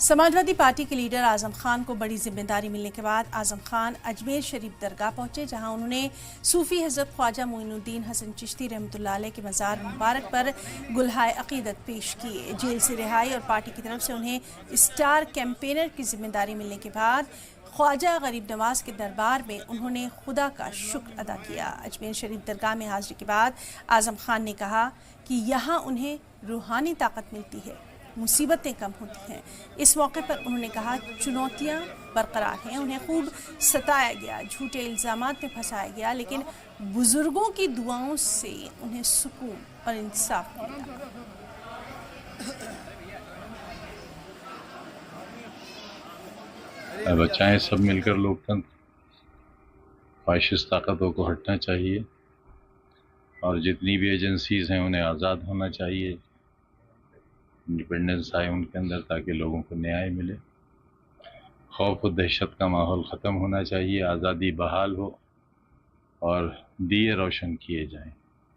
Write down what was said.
Samajwadi party के leader Azam Khan को बड़ी जिम्मेदारी मिलने के बाद आजम खान अजमेर शरीफ दरगाह पहुंचे, जहां उन्होंने सूफी हजरत ख्वाजा मोइनुद्दीन हसन चिश्ती रहमतुल्लाह अलैह के मज़ार मुबारक पर गुलहाए अकीदत पेश किए। जेल से रिहाई और पार्टी की तरफ से उन्हें स्टार कैंपेनर की जिम्मेदारी मिलने के बाद ख्वाजा गरीब नवाज के दरबार में उन्होंने खुदा का शुक्र अदा किया। अजमेर शरीफ दरगाह में हाजिरी के बाद आजम खान ने कहा कि यहाँ उन्हें रूहानी ताकत मिलती है, मुसीबतें कम होती हैं। इस मौके पर उन्होंने कहा चुनौतियां बरकरार हैं, उन्हें खूब सताया गया, झूठे इल्ज़ामात में फंसाया गया, लेकिन बुजुर्गों की दुआओं से उन्हें सुकून और इंसाफ मिला। बचाएं सब मिलकर लोकतंत्र, फाशिस्ट ताकतों को हटना चाहिए और जितनी भी एजेंसीज हैं उन्हें आज़ाद होना चाहिए, इंडिपेंडेंस आए उनके अंदर ताकि लोगों को न्याय मिले। खौफ और दहशत का माहौल ख़त्म होना चाहिए, आज़ादी बहाल हो और दिए रोशन किए जाएं।